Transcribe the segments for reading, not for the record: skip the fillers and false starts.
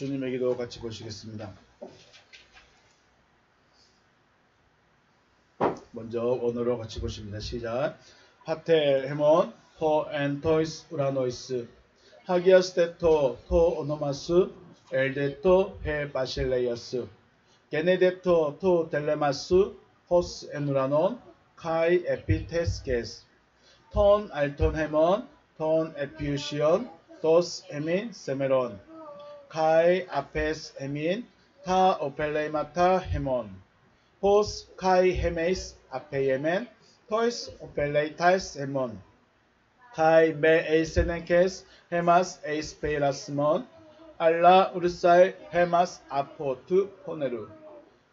주님의 기도 같이 보시겠습니다. 먼저 원어로 같이 보십니다. 시작. 파텔 헤몬 토 엔토이스 우라노이스 하기아스테토 토 오노마스 엘데토 헤 바실레이어스 게네데토 토 델레마스 호스 에누라논 카이 에피테스게스 톤 알톤 헤몬 톤 에피우시온 도스 에민 세메론 카이 아페스 에민 타 오펠레이마타 헤몬 호스 카이 헤메이스 아페이에멘 토이스 오펠레이타스 헤몬 카이 메 에이세네케스 헤마스 에이스페이라스몬 알라 우르사이 헤마스 아포투 포네루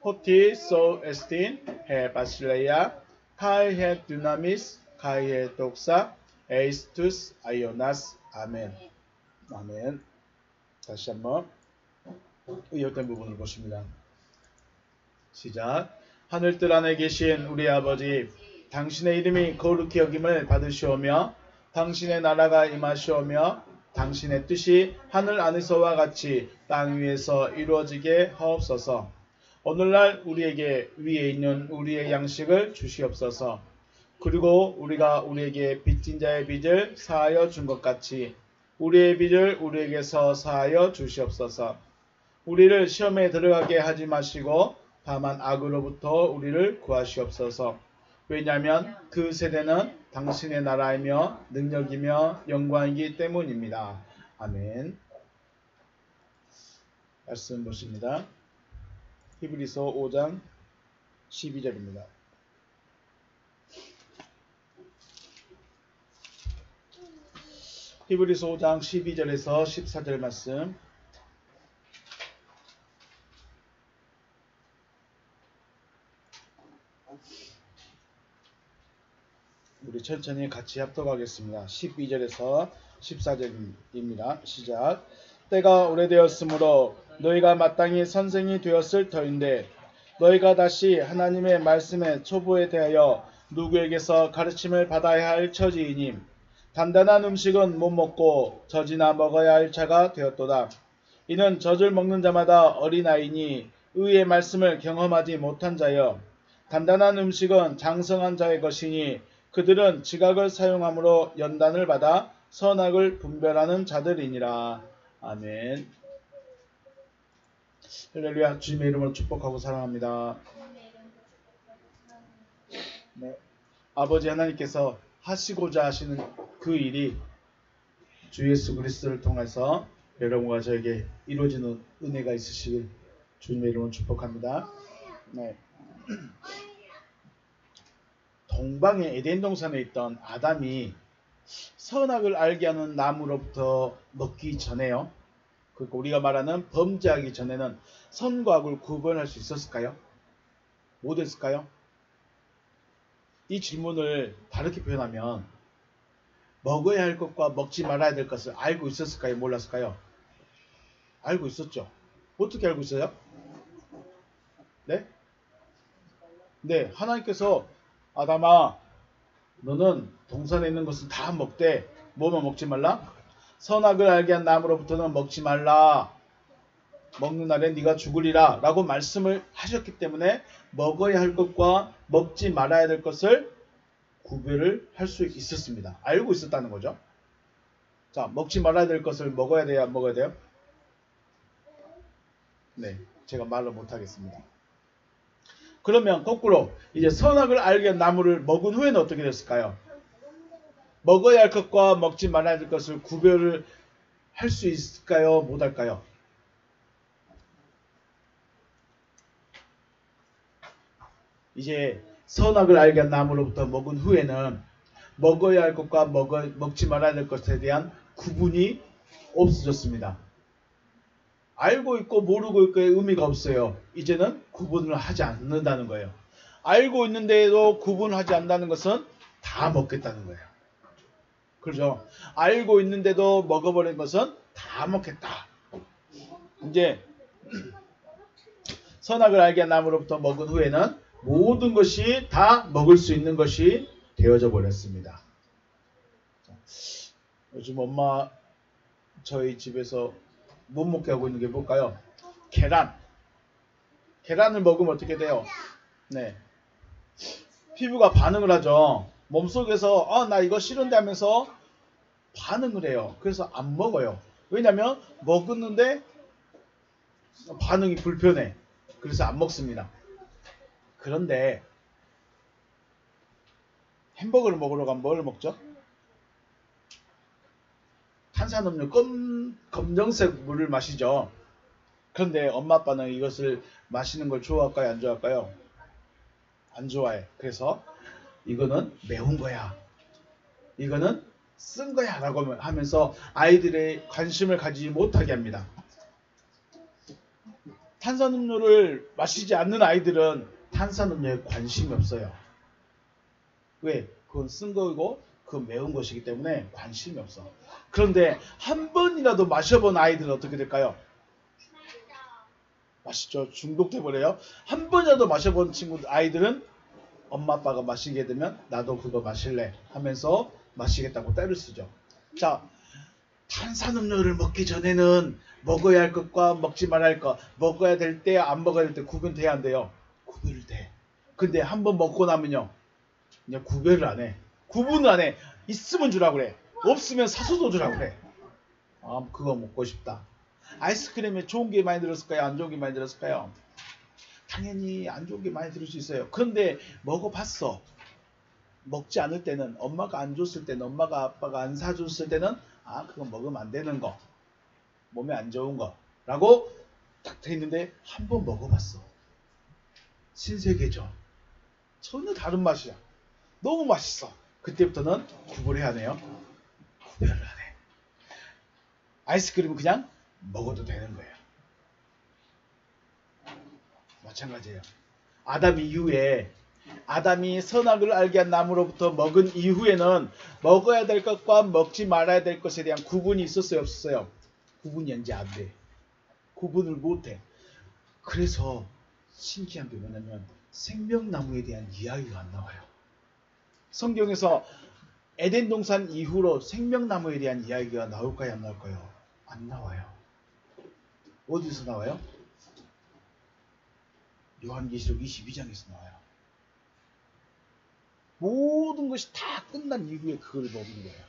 호티 소 에스틴 헤 바실레야 카이 헤 두나미스 카이 헤 독사 에이스투스 아이오나스 아멘. 아멘. 다시 한번 의역된 부분을 보십니다. 시작. 하늘뜰 안에 계신 우리 아버지, 당신의 이름이 거룩히 여김을 받으시오며 당신의 나라가 임하시오며 당신의 뜻이 하늘 안에서와 같이 땅 위에서 이루어지게 하옵소서. 오늘날 우리에게 위에 있는 우리의 양식을 주시옵소서. 그리고 우리가 우리에게 빚진 자의 빚을 사하여 준 것 같이 우리의 빚을 우리에게서 사하여 주시옵소서. 우리를 시험에 들어가게 하지 마시고 다만 악으로부터 우리를 구하시옵소서. 왜냐하면 그 세대는 당신의 나라이며 능력이며 영광이기 때문입니다. 아멘. 말씀 보십니다. 히브리서 5장 12절입니다. 히브리서 5장 12절에서 14절 말씀. 우리 천천히 같이 합독하겠습니다. 12절에서 14절입니다. 시작. 때가 오래되었으므로 너희가 마땅히 선생이 되었을 터인데 너희가 다시 하나님의 말씀의 초보에 대하여 누구에게서 가르침을 받아야 할 처지이니 단단한 음식은 못 먹고 젖이나 먹어야 할 자가 되었도다. 이는 젖을 먹는 자마다 어린아이니 의의 말씀을 경험하지 못한 자여 단단한 음식은 장성한 자의 것이니 그들은 지각을 사용함으로 연단을 받아 선악을 분별하는 자들이니라. 아멘. 할렐루야. 주님의 이름으로 축복하고 사랑합니다. 네. 아버지 하나님께서 하시고자 하시는 그 일이 주 예수 그리스도를 통해서 여러분과 저에게 이루어지는 은혜가 있으시길 주님의 이름으로 축복합니다. 네. 동방의 에덴 동산에 있던 아담이 선악을 알게 하는 나무로부터 먹기 전에요. 그러니까 우리가 말하는 범죄하기 전에는 선과 악을 구분할 수 있었을까요? 못했을까요? 이 질문을 다르게 표현하면 먹어야 할 것과 먹지 말아야 될 것을 알고 있었을까요? 몰랐을까요? 알고 있었죠. 어떻게 알고 있어요? 네? 네, 하나님께서 아담아 너는 동산에 있는 것은 다 먹되 뭐만 먹지 말라? 선악을 알게 한 나무로부터는 먹지 말라. 먹는 날에 네가 죽으리라 라고 말씀을 하셨기 때문에 먹어야 할 것과 먹지 말아야 될 것을 구별을 할 수 있었습니다. 알고 있었다는 거죠. 자, 먹지 말아야 될 것을 먹어야 돼요? 안 먹어야 돼요? 네, 제가 말로 못하겠습니다. 그러면 거꾸로 이제 선악을 알게 한 나무를 먹은 후에는 어떻게 됐을까요? 먹어야 할 것과 먹지 말아야 될 것을 구별을 할 수 있을까요? 못할까요? 이제 선악을 알게 한 나무로부터 먹은 후에는 먹어야 할 것과 먹지 말아야 될 것에 대한 구분이 없어졌습니다. 알고 있고 모르고 있고의 의미가 없어요. 이제는 구분을 하지 않는다는 거예요. 알고 있는데도 구분하지 않는다는 것은 다 먹겠다는 거예요. 그렇죠? 알고 있는데도 먹어버린 것은 다 먹겠다. 이제 선악을 알게 한 나무로부터 먹은 후에는 모든 것이 다 먹을 수 있는 것이 되어져 버렸습니다. 요즘 엄마 저희 집에서 못 먹게 하고 있는 게 뭘까요? 계란. 계란을 먹으면 어떻게 돼요? 네. 피부가 반응을 하죠. 몸속에서 나 이거 싫은데 하면서 반응을 해요. 그래서 안 먹어요. 왜냐면 먹었는데 반응이 불편해. 그래서 안 먹습니다. 그런데 햄버거를 먹으러 가면 뭘 먹죠? 탄산음료 검정색 물을 마시죠. 그런데 엄마 아빠는 이것을 마시는 걸 좋아할까요? 안 좋아할까요? 안 좋아해. 그래서 이거는 매운 거야. 이거는 쓴 거야 라고 하면서 아이들의 관심을 가지지 못하게 합니다. 탄산음료를 마시지 않는 아이들은 탄산음료에 관심이 없어요. 왜? 그건 쓴 거고 그건 매운 것이기 때문에 관심이 없어. 그런데 한 번이라도 마셔본 아이들은 어떻게 될까요? 맛있죠. 중독돼 버려요. 한 번이라도 마셔본 아이들은 엄마 아빠가 마시게 되면 나도 그거 마실래 하면서 마시겠다고 때를 쓰죠. 자, 탄산음료를 먹기 전에는 먹어야 할 것과 먹지 말아야 할 것, 먹어야 될 때 안 먹어야 될 때 구분돼야 한대요. 구별을 돼. 근데 한번 먹고 나면요, 그냥 구별을 안 해. 구분을 안 해. 있으면 주라고 그래. 없으면 사서도 주라고 그래. 그거 먹고 싶다. 아이스크림에 좋은 게 많이 들었을까요? 안 좋은 게 많이 들었을까요? 당연히 안 좋은 게 많이 들을 수 있어요. 그런데 먹어봤어. 먹지 않을 때는, 엄마가 안 줬을 때는, 엄마가 아빠가 안 사줬을 때는 그건 먹으면 안 되는 거, 몸에 안 좋은 거 라고 딱 돼 있는데 한 번 먹어봤어. 신세계죠. 전혀 다른 맛이야. 너무 맛있어. 그때부터는 구분해야 하네요. 구별을 안 해. 아이스크림은 그냥 먹어도 되는 거예요. 마찬가지예요. 아담 이후에, 아담이 선악을 알게 한 나무로부터 먹은 이후에는 먹어야 될 것과 먹지 말아야 될 것에 대한 구분이 있었어요, 없었어요? 구분이 이제 안 돼. 구분을 못 해. 그래서 신기한 게 뭐냐면 생명나무에 대한 이야기가 안 나와요. 성경에서 에덴 동산 이후로 생명나무에 대한 이야기가 나올까요, 안 나올까요? 안 나와요. 어디서 나와요? 요한계시록 22장에서 나와요. 모든 것이 다 끝난 이후에 그걸 먹는 거예요.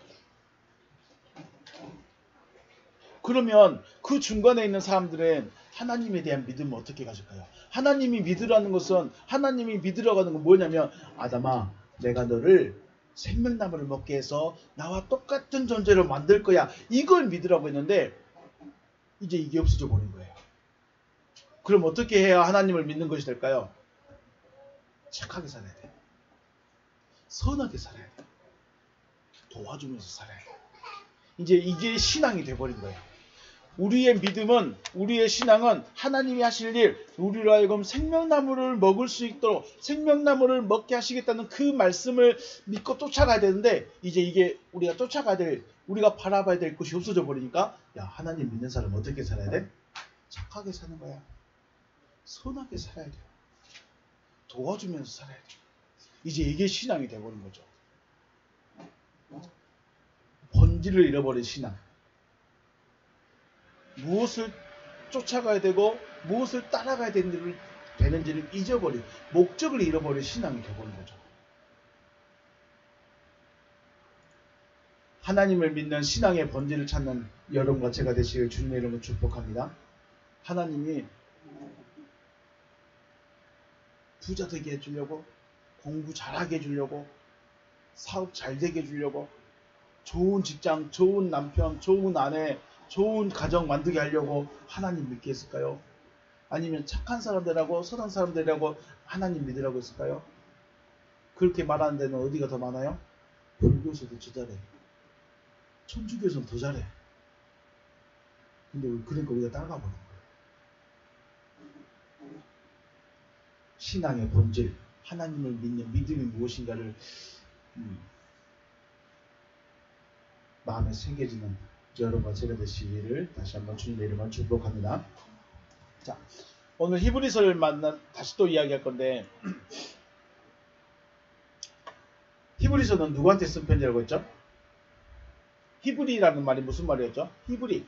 그러면 그 중간에 있는 사람들은 하나님에 대한 믿음을 어떻게 가질까요? 하나님이 믿으라는 것은, 하나님이 믿으라고 하는 건 뭐냐면, 아담아, 내가 너를 생명나무를 먹게 해서 나와 똑같은 존재로 만들 거야. 이걸 믿으라고 했는데 이제 이게 없어져 버린 거예요. 그럼 어떻게 해야 하나님을 믿는 것이 될까요? 착하게 살아야 돼. 선하게 살아야 돼. 도와주면서 살아야 돼. 이제 이게 신앙이 돼버린 거예요. 우리의 믿음은, 우리의 신앙은 하나님이 하실 일, 우리로 하여금 생명나무를 먹을 수 있도록 생명나무를 먹게 하시겠다는 그 말씀을 믿고 쫓아가야 되는데, 이제 이게 우리가 쫓아가야 될, 우리가 바라봐야 될 것이 없어져 버리니까, 야, 하나님 믿는 사람 어떻게 살아야 돼? 착하게 사는 거야. 선하게 살아야 돼요. 도와주면서 살아야 돼요. 이제 이게 신앙이 돼버린 거죠. 본질을 잃어버린 신앙. 무엇을 쫓아가야 되고 무엇을 따라가야 되는지를 잊어버린, 목적을 잃어버린 신앙이 되어버린 거죠. 하나님을 믿는 신앙의 본질을 찾는 여러분과 제가 되시길 주님의 이름으로 축복합니다. 하나님이 부자 되게 해주려고, 공부 잘하게 해주려고, 사업 잘 되게 해주려고, 좋은 직장, 좋은 남편, 좋은 아내, 좋은 가정 만들게 하려고 하나님 믿게 했을까요? 아니면 착한 사람들하고 선한 사람들이라고 하나님 믿으라고 했을까요? 그렇게 말하는 데는 어디가 더 많아요? 불교에서도 더 잘해. 천주교에서는 더 잘해. 근데 그러니까 우리가 따라가 버린 거예요. 신앙의 본질, 하나님을 믿는 믿음이 무엇인가를 마음에 새겨지는 여러분과 제가 되시기를 다시 한번 주님의 이름으로 축복합니다. 자, 오늘 히브리서를 다시 또 이야기할 건데, 히브리서는 누구한테 쓴 편지라고 했죠? 히브리라는 말이 무슨 말이었죠? 히브리.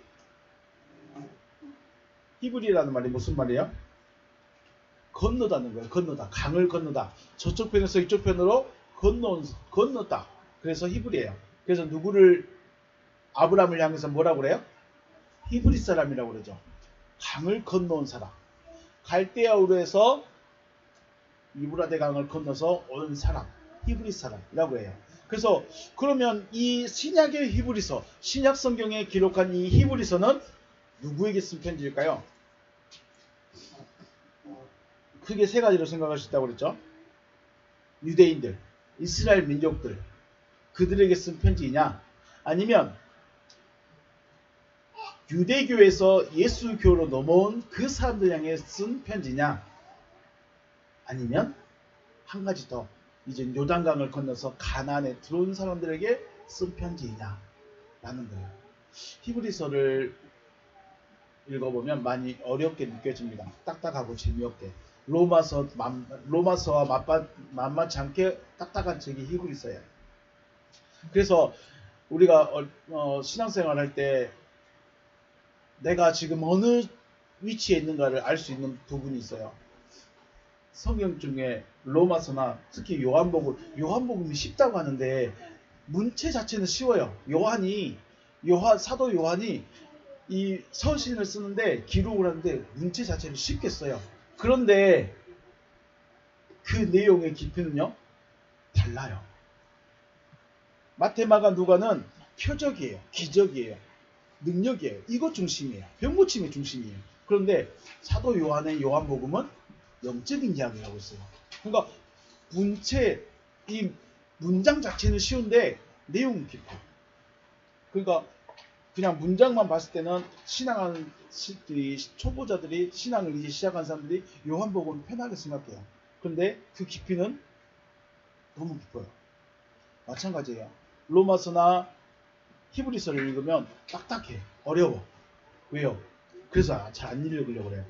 히브리라는 말이 무슨 말이에요? 건너다는 거예요. 건너다. 강을 건너다. 저쪽 편에서 이쪽 편으로 건넜다. 그래서 히브리예요. 그래서 누구를 아브라함을 향해서 뭐라고 그래요? 히브리 사람이라고 그러죠. 강을 건너온 사람. 갈대아 우르에서 유브라데 강을 건너서 온 사람. 히브리 사람이라고 해요. 그래서 그러면 이 신약의 히브리서, 신약 성경에 기록한 이 히브리서는 누구에게 쓴 편지일까요? 크게 세 가지로 생각할 수 있다고 그랬죠. 유대인들, 이스라엘 민족들, 그들에게 쓴 편지이냐, 아니면 유대교에서 예수교로 넘어온 그 사람들 향해 쓴 편지냐, 아니면 한 가지 더, 이제 요단강을 건너서 가나안에 들어온 사람들에게 쓴 편지이냐 라는 거예요. 히브리서를 읽어보면 많이 어렵게 느껴집니다. 딱딱하고 재미없게. 로마서와 만만치 않게 딱딱한 책이 히브리서예요. 그래서 우리가 신앙생활 할 때 내가 지금 어느 위치에 있는가를 알 수 있는 부분이 있어요. 성경 중에 로마서나 특히 요한복음이 쉽다고 하는데 문체 자체는 쉬워요. 사도 요한이 이 서신을 쓰는데 기록을 하는데 문체 자체를 쉽게 써요. 그런데 그 내용의 깊이는요 달라요. 마태, 마가, 누가는 표적이에요. 기적이에요. 능력이에요. 이것 중심이에요. 병고침이 중심이에요. 그런데 사도 요한의 요한복음은 영적인 이야기를 하고 있어요. 그러니까 이 문장 자체는 쉬운데 내용은 깊어요. 그러니까 그냥 문장만 봤을 때는 초보자들이 신앙을 이제 시작한 사람들이 요한복음을 편하게 생각해요. 그런데 그 깊이는 너무 깊어요. 마찬가지예요. 로마서나 히브리서를 읽으면 딱딱해. 어려워. 왜요? 그래서 잘 안 읽으려고 그래요.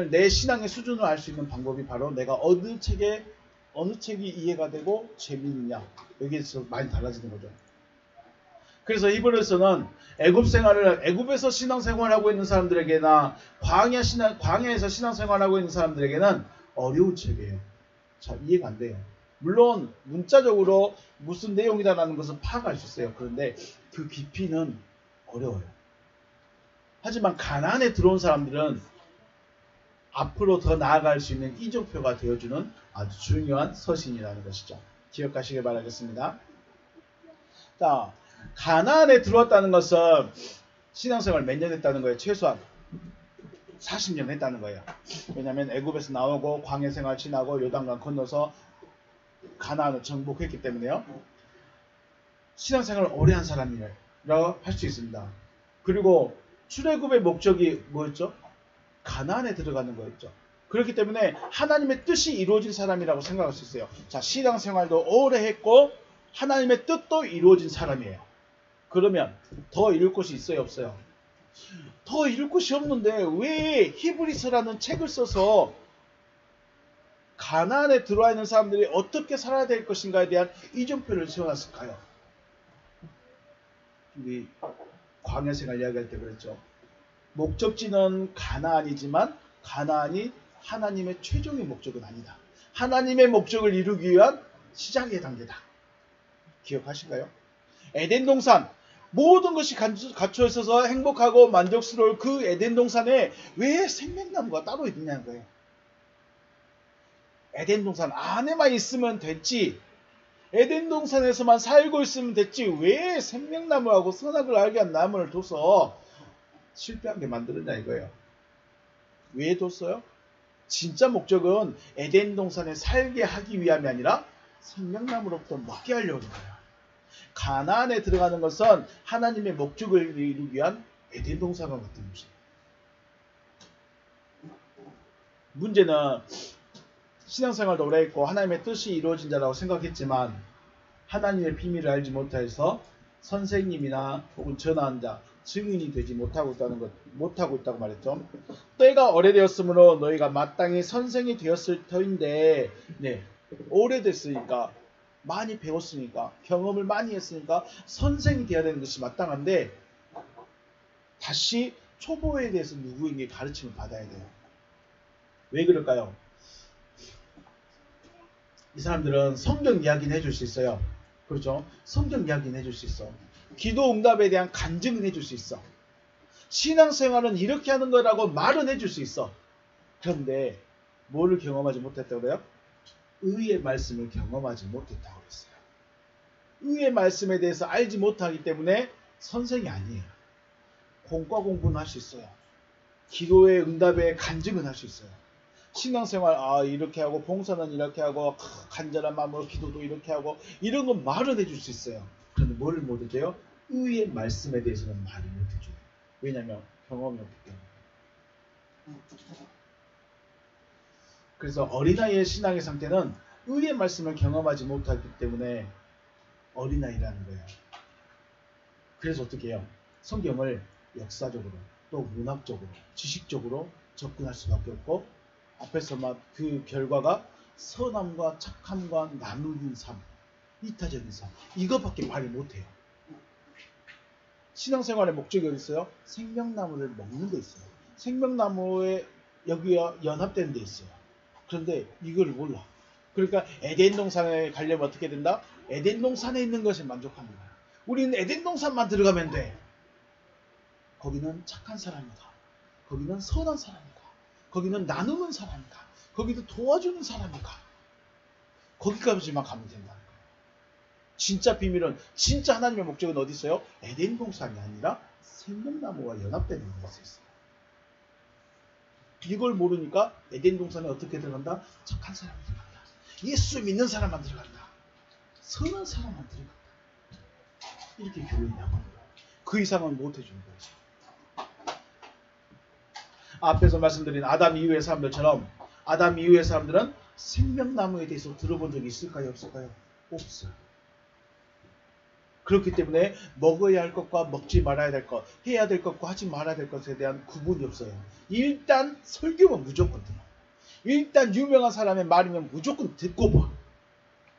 내 신앙의 수준을 알 수 있는 방법이 바로 내가 어느 책이 이해가 되고 재미있느냐. 여기에서 많이 달라지는 거죠. 그래서 히브리서는 애굽에서 신앙생활하고 있는 사람들에게나 광야에서 신앙생활하고 있는 사람들에게는 어려운 책이에요. 잘 이해가 안 돼요. 물론 문자적으로 무슨 내용이다라는 것은 파악할 수 있어요. 그런데 그 깊이는 어려워요. 하지만 가나안에 들어온 사람들은 앞으로 더 나아갈 수 있는 이정표가 되어주는 아주 중요한 서신이라는 것이죠. 기억하시길 바라겠습니다. 자, 가나안에 들어왔다는 것은 신앙생활 몇 년 했다는 거예요? 최소한 40년 했다는 거예요. 왜냐하면 애굽에서 나오고 광야생활 지나고 요단강 건너서 가나안을 정복했기 때문에요. 신앙생활을 오래 한 사람이라고 할 수 있습니다. 그리고 출애굽의 목적이 뭐였죠? 가나안에 들어가는 거였죠. 그렇기 때문에 하나님의 뜻이 이루어진 사람이라고 생각할 수 있어요. 자, 신앙생활도 오래 했고 하나님의 뜻도 이루어진 사람이에요. 그러면 더 읽을 곳이 있어요, 없어요? 더 읽을 곳이 없는데 왜 히브리서라는 책을 써서 가나안에 들어와 있는 사람들이 어떻게 살아야 될 것인가에 대한 이정표를 세워놨을까요? 우리 광야생활 이야기할 때 그랬죠. 목적지는 가나안이지만 가나안이 하나님의 최종의 목적은 아니다. 하나님의 목적을 이루기 위한 시작의 단계다. 기억하실까요? 에덴 동산, 모든 것이 갖춰 있어서 행복하고 만족스러울 그 에덴 동산에 왜 생명나무가 따로 있느냐는 거예요. 에덴 동산 안에만 있으면 됐지, 에덴 동산에서만 살고 있으면 됐지, 왜 생명나무하고 선악을 알게 한 나무를 둬서 실패하게 만들었냐 이거예요. 왜 뒀어요? 진짜 목적은 에덴 동산에 살게 하기 위함이 아니라 생명나무로부터 먹게 하려는 거예요. 가나안에 들어가는 것은 하나님의 목적을 이루기 위한 에덴 동산과 같은 것이에요. 문제는 신앙생활도 오래 했고 하나님의 뜻이 이루어진 자라고 생각했지만 하나님의 비밀을 알지 못해서 선생님이나 혹은 전하는 자, 증인이 되지 못하고 있다고 말했죠. 때가 오래되었으므로 너희가 마땅히 선생이 되었을 터인데, 오래됐으니까, 많이 배웠으니까, 경험을 많이 했으니까 선생이 되어야 되는 것이 마땅한데, 다시 초보에 대해서 누구에게 가르침을 받아야 돼요. 왜 그럴까요? 이 사람들은 성경 이야기는 해줄 수 있어요. 그렇죠? 성경 이야기는 해줄 수 있어. 기도 응답에 대한 간증은 해줄 수 있어. 신앙생활은 이렇게 하는 거라고 말은 해줄 수 있어. 그런데 뭐를 경험하지 못했다고 그래요? 의의 말씀을 경험하지 못했다고 그랬어요. 의의 말씀에 대해서 알지 못하기 때문에 선생이 아니에요. 공과 공부는 할 수 있어요. 기도의 응답에 간증은 할 수 있어요. 신앙생활 이렇게 하고 봉사는 이렇게 하고 간절한 마음으로 기도도 이렇게 하고 이런 건 말은 해줄 수 있어요. 그런데 뭐를 못 해줘요? 의의 말씀에 대해서는 말을 못 해줘요. 왜냐하면 경험이 없기 때문에. 그래서 어린아이의 신앙의 상태는 의의 말씀을 경험하지 못하기 때문에 어린아이라는 거예요. 그래서 어떻게 해요? 성경을 역사적으로 또 문학적으로 지식적으로 접근할 수밖에 없고 앞에서 막 그 결과가 선함과 착함과 나누는 삶, 이타적인 삶 이것밖에 말을 못해요. 신앙생활의 목적이 어디 있어요? 생명나무를 먹는 데 있어요. 생명나무에 여기와 연합되는 데 있어요. 그런데 이걸 몰라. 그러니까 에덴 동산에 가려면 어떻게 된다? 에덴 동산에 있는 것에 만족하는 거야. 우리는 에덴 동산만 들어가면 돼. 거기는 착한 사람이다. 거기는 선한 사람이다. 거기는 나누는 사람이다. 거기도 도와주는 사람이다. 거기까지만 가면 된다는 거예요. 진짜 비밀은, 진짜 하나님의 목적은 어디 있어요? 에덴 동산이 아니라 생명나무와 연합되는 곳에 있어요. 이걸 모르니까 에덴 동산에 어떻게 들어간다? 착한 사람이 들어간다. 예수 믿는 사람만 들어간다. 선한 사람만 들어간다. 이렇게 교회에 나가는 거예요. 그 이상은 못 해주는 거죠. 앞에서 말씀드린 아담 이후의 사람들처럼 아담 이후의 사람들은 생명나무에 대해서 들어본 적이 있을까요? 없을까요? 없어요. 그렇기 때문에 먹어야 할 것과 먹지 말아야 될 것, 해야 될 것과 하지 말아야 될 것에 대한 구분이 없어요. 일단 설교면 무조건 들어. 일단 유명한 사람의 말이면 무조건 듣고 봐.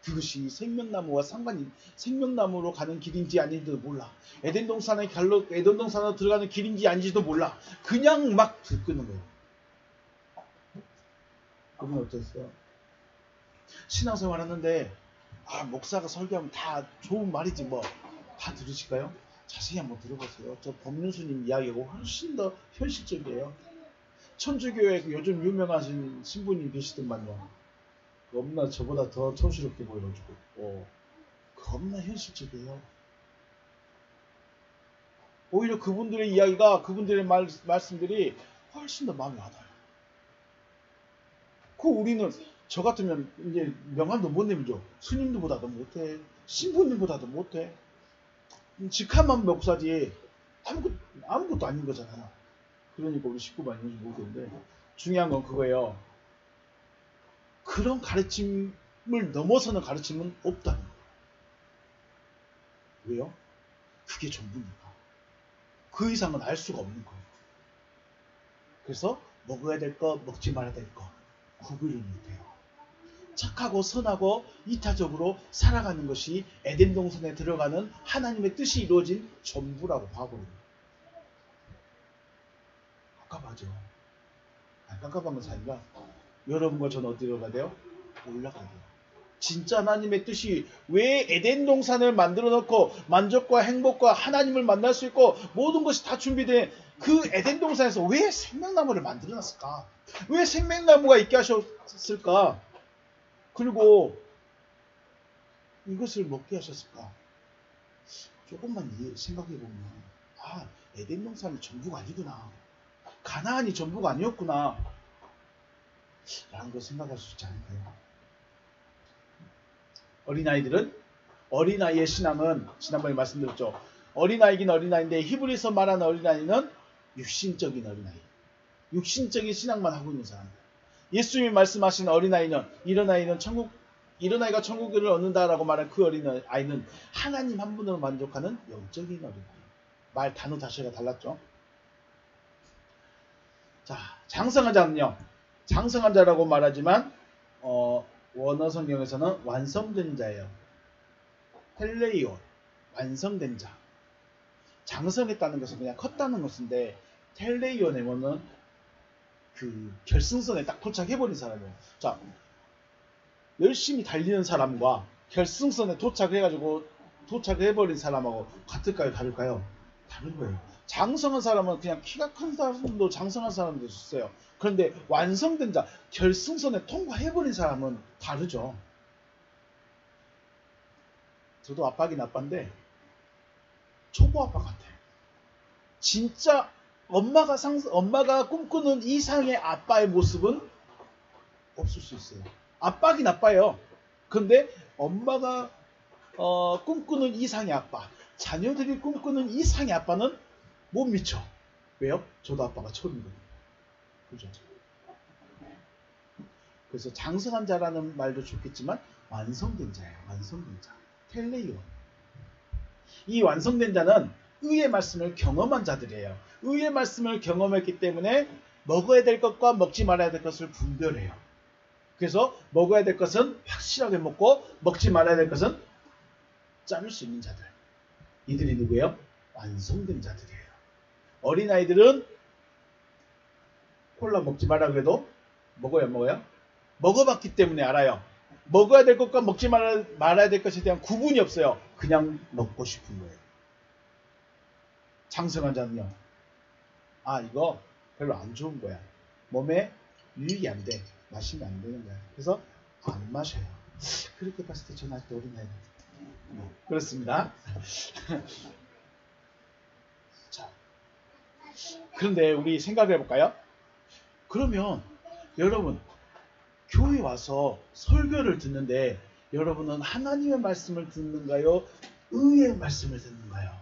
그것이 생명나무와 상관이, 생명나무로 가는 길인지 아닌지도 몰라. 에덴 동산으로 들어가는 길인지 아닌지도 몰라. 그냥 막 듣는 거예요. 그러면 어땠어요? 신앙생활 하는데 목사가 설교하면 다 좋은 말이지 뭐 다 들으실까요? 자세히 한번 들어보세요. 저 법륜스님 이야기하고 훨씬 더 현실적이에요. 천주교에 요즘 유명하신 신부님 계시더만요. 겁나 저보다 더 촌스럽게 보여가지고 겁나 현실적이에요. 오히려 그분들의 이야기가, 그분들의 말씀들이 훨씬 더 마음에 와닿아요. 우리는 저 같으면 이제 명함도 못 내밀죠. 스님들보다도 못해. 신부님보다도 못해. 직함만 목사지 아무것도 아닌 거잖아요. 그러니까 우리 식구만 이러지 못했는데 중요한 건 그거예요. 그런 가르침을 넘어서는 가르침은 없다는 거예요. 왜요? 그게 전부니까. 그 이상은 알 수가 없는 거예요. 그래서 먹어야 될 거, 먹지 말아야 될 거 구분을 못해요. 착하고 선하고 이타적으로 살아가는 것이 에덴 동산에 들어가는 하나님의 뜻이 이루어진 전부라고 봐버려요. 깝깝하죠. 깝깝한 건 사니까 여러분과 저는 어디로 가야 돼요? 올라가야 돼요. 진짜 하나님의 뜻이 왜 에덴 동산을 만들어 놓고 만족과 행복과 하나님을 만날 수 있고 모든 것이 다 준비된 그 에덴 동산에서 왜 생명나무를 만들어 놨을까? 왜 생명나무가 있게 하셨을까? 그리고 이것을 먹게 하셨을까? 조금만 생각해보면 에덴 동산이 전부가 아니구나. 가나안이 전부가 아니었구나. 라는 걸 생각할 수 있지 않을까요? 어린아이의 신앙은 지난번에 말씀드렸죠. 어린아이긴 어린아이인데 히브리서 말하는 어린아이는 육신적인 어린아이. 육신적인 신앙만 하고 있는 사람. 예수님이 말씀하신 어린아이는 이런 아이가 천국을 얻는다라고 말한 그 어린아이는 하나님 한 분으로 만족하는 영적인 어린아이. 단어 자체가 달랐죠. 자, 장성한 자는요. 장성한 자라고 말하지만 원어 성경에서는 완성된 자예요. 텔레이온, 완성된 자. 장성했다는 것은 그냥 컸다는 것인데 텔레이오네모는 그 결승선에 딱 도착해버린 사람이에요. 자, 열심히 달리는 사람과 결승선에 도착해가지고 도착해버린 사람하고 같을까요? 다를까요? 다른 거예요. 장성한 사람은 그냥 키가 큰 사람도 장성한 사람도 있어요. 그런데 완성된 자, 결승선에 통과해버린 사람은 다르죠. 저도 아빠긴 아빠인데 초보 아빠 같아요. 진짜 엄마가 꿈꾸는 이상의 아빠의 모습은 없을 수 있어요. 아빠긴 아빠예요. 근데 엄마가 꿈꾸는 이상의 아빠, 자녀들이 꿈꾸는 이상의 아빠는 못 미쳐. 왜요? 저도 아빠가 처음이거든요. 그죠? 그래서 장성한 자라는 말도 좋겠지만 완성된 자예요. 완성된 자. 텔레이온. 이 완성된 자는 의의 말씀을 경험한 자들이에요. 의의 말씀을 경험했기 때문에 먹어야 될 것과 먹지 말아야 될 것을 분별해요. 그래서 먹어야 될 것은 확실하게 먹고 먹지 말아야 될 것은 자를 수 있는 자들. 이들이 누구예요? 완성된 자들이에요. 어린아이들은 콜라 먹지 말라고 해도 먹어요, 안 먹어요? 먹어봤기 때문에 알아요. 먹어야 될 것과 먹지 말아야 될 것에 대한 구분이 없어요. 그냥 먹고 싶은 거예요. 장성한 자는요. 아, 이거 별로 안 좋은 거야. 몸에 유익이 안 돼. 마시면 안 되는 거야. 그래서 안 마셔요. 그렇게 봤을 때 저는 아직도 어린아이들. 그렇습니다. 자, 그런데 우리 생각을 해볼까요? 그러면 여러분 교회 와서 설교를 듣는데 여러분은 하나님의 말씀을 듣는가요? 의의 말씀을 듣는가요?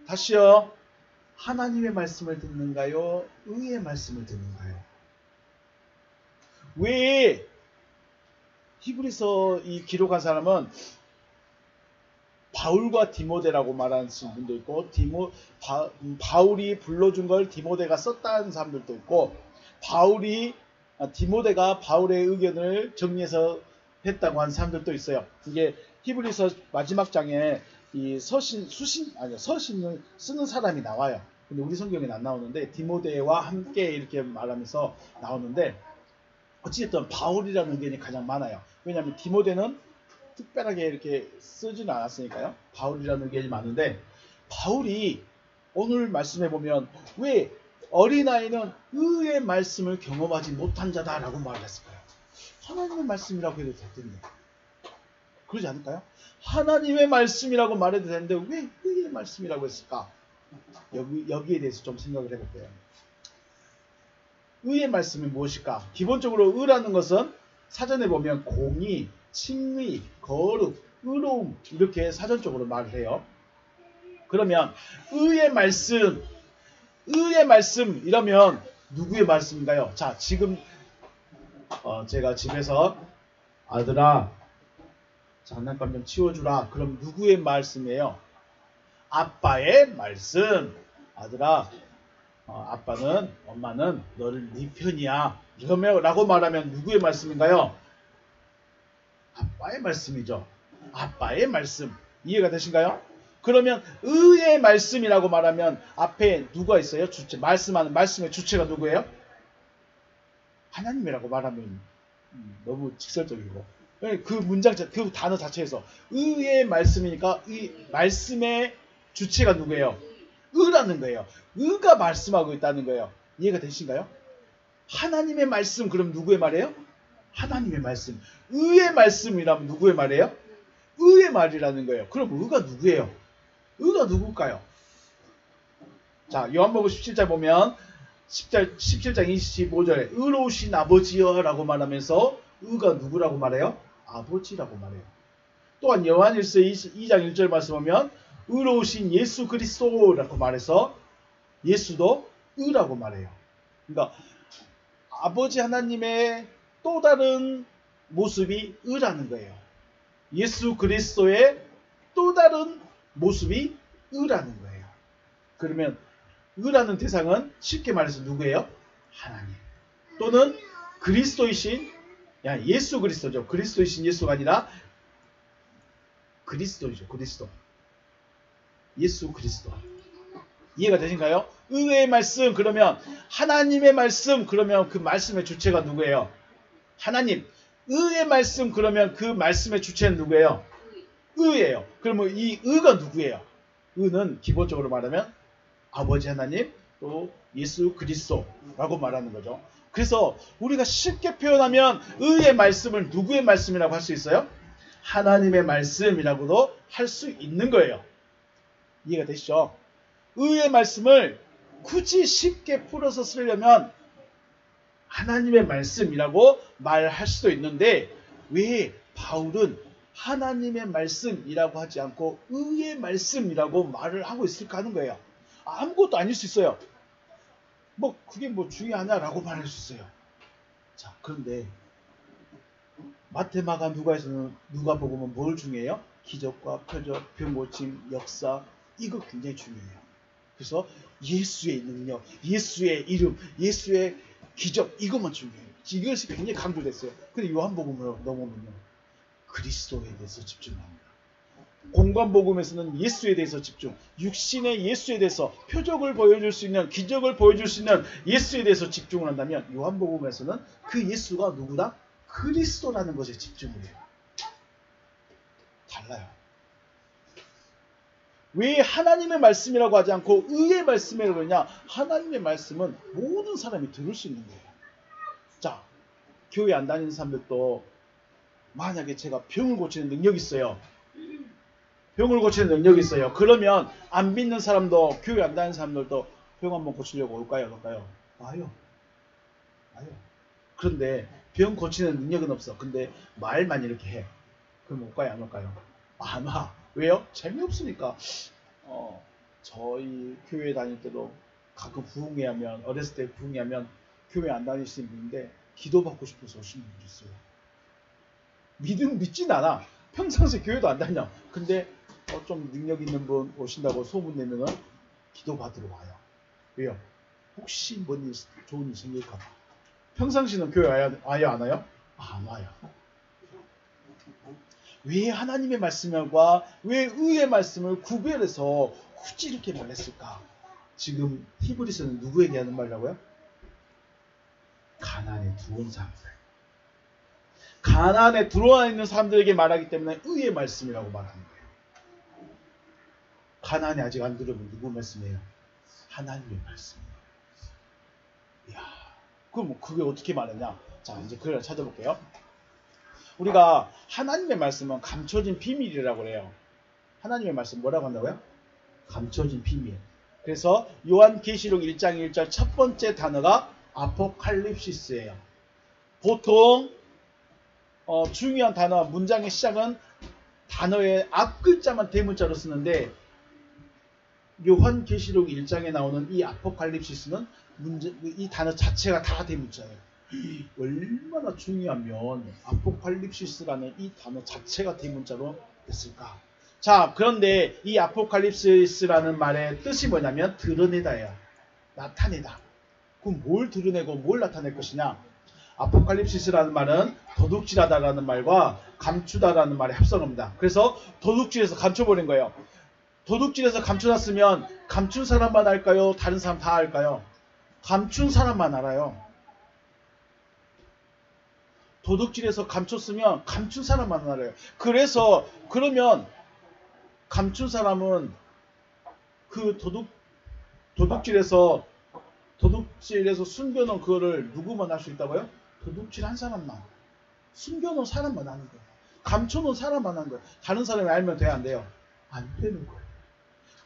다시요. 하나님의 말씀을 듣는가요? 의의 말씀을 듣는가요? 왜 히브리서 이 기록한 사람은 바울과 디모데라고 말하는 분도 있고 바울이 불러준 걸 디모데가 썼다는 사람들도 있고 디모데가 바울의 의견을 정리해서 했다고 하는 사람들도 있어요. 이게 히브리서 마지막 장에 이 서신을 쓰는 사람이 나와요. 근데 우리 성경에는 안 나오는데 디모데와 함께 이렇게 말하면서 나오는데 어찌됐든 바울이라는 의견이 가장 많아요. 왜냐하면 디모데는 특별하게 이렇게 쓰지는 않았으니까요. 바울이라는 의견이 많은데 바울이 오늘 말씀해 보면 왜 어린아이는 의의 말씀을 경험하지 못한 자다라고 말을 했을까요? 하나님의 말씀이라고 해도 될 텐데. 그러지 않을까요? 하나님의 말씀이라고 말해도 되는데 왜 의의 말씀이라고 했을까? 여기에 대해서 좀 생각을 해볼게요. 의의 말씀이 무엇일까? 기본적으로 의라는 것은 사전에 보면 공의, 칭의, 거룩, 의로움 이렇게 사전적으로 말을 해요. 그러면 의의 말씀 이러면 누구의 말씀인가요? 자, 지금 제가 집에서 아들아 장난감 좀 치워주라. 그럼 누구의 말씀이에요? 아빠의 말씀. 아들아 아빠는 엄마는 너를 네 편이야. 라고 말하면 누구의 말씀인가요? 아빠의 말씀이죠. 아빠의 말씀. 이해가 되신가요? 그러면 의의 말씀이라고 말하면 앞에 누가 있어요? 주체. 말씀하는 말씀의 주체가 누구예요? 하나님이라고 말하면 너무 직설적이고 그 문장 그 단어 자체에서 의의 말씀이니까 이 말씀의 주체가 누구예요? 의라는 거예요. 의가 말씀하고 있다는 거예요. 이해가 되신가요? 하나님의 말씀 그럼 누구의 말이에요? 하나님의 말씀. 의의 말씀이라면 누구의 말이에요? 의의 말이라는 거예요. 그럼 의가 누구예요? 의가 누굴까요? 자, 요한복음 17장 보면 17장 25절에 의로우신 아버지여 라고 말하면서 의가 누구라고 말해요? 아버지라고 말해요. 또한 요한일서 2장 1절 말씀 보면 의로우신 예수 그리스도라고 말해서 예수도 의라고 말해요. 그러니까 아버지 하나님의 또 다른 모습이 의라는 거예요. 예수 그리스도의 또 다른 모습이 의라는 거예요. 그러면 의라는 대상은 쉽게 말해서 누구예요? 하나님. 또는 그리스도이신 예수 그리스도죠. 그리스도이신 예수가 아니라 그리스도이죠. 그리스도. 예수 그리스도. 이해가 되신가요? 의의 말씀 그러면 하나님의 말씀 그러면 그 말씀의 주체가 누구예요? 하나님. 의의 말씀 그러면 그 말씀의 주체는 누구예요? 의예요. 그러면 이 의가 누구예요? 의는 기본적으로 말하면 아버지 하나님 또 예수 그리스도라고 말하는 거죠. 그래서 우리가 쉽게 표현하면 의의 말씀을 누구의 말씀이라고 할 수 있어요? 하나님의 말씀이라고도 할 수 있는 거예요. 이해가 되시죠? 의의 말씀을 굳이 쉽게 풀어서 쓰려면 하나님의 말씀이라고 말할 수도 있는데 왜 바울은 하나님의 말씀이라고 하지 않고 의의 말씀이라고 말을 하고 있을까 하는 거예요. 아무것도 아닐 수 있어요. 뭐 그게 뭐 중요하냐라고 말할 수 있어요. 자, 그런데 마태마가 누가에서는 누가복음은 뭘 중요해요? 기적과 표적, 병고침, 역사 이거 굉장히 중요해요. 그래서 예수의 능력, 예수의 이름, 예수의 기적 이것만 중요해요. 이것이 굉장히 강조됐어요. 근데 요한복음으로 넘어오면요. 그리스도에 대해서 집중합니다. 공관복음에서는 예수에 대해서 집중, 육신의 예수에 대해서 표적을 보여줄 수 있는, 기적을 보여줄 수 있는 예수에 대해서 집중을 한다면 요한복음에서는 그 예수가 누구다? 그리스도라는 것에 집중을 해요. 달라요. 왜 하나님의 말씀이라고 하지 않고 의의 말씀이라고 하냐? 하나님의 말씀은 모든 사람이 들을 수 있는 거예요. 자, 교회 안 다니는 사람들도 만약에 제가 병을 고치는 능력이 있어요. 병을 고치는 능력이 있어요. 그러면 안 믿는 사람도 교회 안 다니는 사람들도 병 한번 고치려고 올까요? 올까요? 와요. 그런데 병 고치는 능력은 없어. 근데 말만 이렇게 해. 그럼 올까요? 안 올까요? 안 와. 왜요? 재미없으니까. 저희 교회 다닐 때도 가끔 부흥회하면 어렸을 때 부흥회하면 교회 안 다니시는 분인데 기도받고 싶어서 오시는 분이 있어요. 믿진 않아. 평상시에 교회도 안 다녀. 근데 좀 능력 있는 분 오신다고 소문내면은 기도받으러 와요. 왜요? 혹시 뭔 일, 좋은 일 생길까 봐. 평상시는 교회 와요 안 와요? 안 와요. 왜 하나님의 말씀과 왜 의의 말씀을 구별해서 굳이 이렇게 말했을까? 지금 히브리서는 누구에게 하는 말이라고요? 가나안에 들어온 사람들. 가나안에 들어와 있는 사람들에게 말하기 때문에 의의 말씀이라고 말하는 거예요. 가나안에 아직 안 들어오면 누구 말씀이에요? 하나님의 말씀이에요. 이야, 그럼 그게 어떻게 말하냐? 자, 이제 그걸 찾아볼게요. 우리가 하나님의 말씀은 감춰진 비밀이라고 그래요. 하나님의 말씀 뭐라고 한다고요? 감춰진 비밀. 그래서 요한계시록 1장 1절 첫 번째 단어가 아포칼립시스예요. 보통 중요한 단어, 문장의 시작은 단어의 앞글자만 대문자로 쓰는데 요한계시록 1장에 나오는 이 아포칼립시스는 이 단어 자체가 다 대문자예요. 얼마나 중요하면 아포칼립시스라는 이 단어 자체가 대문자로 됐을까? 자, 그런데 이 아포칼립시스라는 말의 뜻이 뭐냐면 드러내다예요. 나타내다. 그럼 뭘 드러내고 뭘 나타낼 것이냐? 아포칼립시스라는 말은 도둑질하다라는 말과 감추다라는 말의 합성어입니다. 그래서 도둑질해서 감춰버린 거예요. 도둑질해서 감춰놨으면 감춘 사람만 알까요? 다른 사람 다 알까요? 감춘 사람만 알아요. 도둑질해서 감췄으면 감춘 사람만 알아요. 그래서 그러면 감춘 사람은 그 도둑질해서 숨겨놓은 그거를 누구만 알 수 있다고요? 도둑질한 사람만. 숨겨놓은 사람만 아는 거예요. 감춰놓은 사람만 아는 거예요. 다른 사람이 알면 돼야 안 돼요? 안 되는 거예요.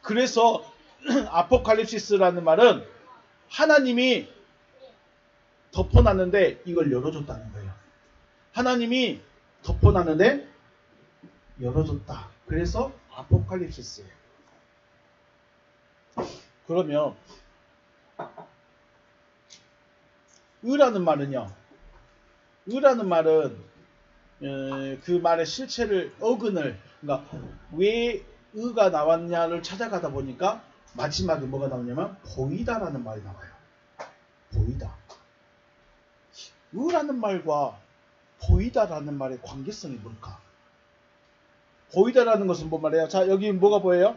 그래서 아포칼립시스라는 말은 하나님이 덮어놨는데 이걸 열어줬다는 거예요. 하나님이 덮어놨는데 열어줬다. 그래서 아포칼립시스예요. 그러면 의라는 말은요. 의라는 말은 그 말의 실체를 어근을 그러니까 왜 의가 나왔냐를 찾아가다 보니까 마지막에 뭐가 나오냐면 보이다라는 말이 나와요. 보이다. 의라는 말과 보이다라는 말의 관계성이 뭘까? 보이다라는 것은 뭔 말이에요? 자, 여기 뭐가 보여요?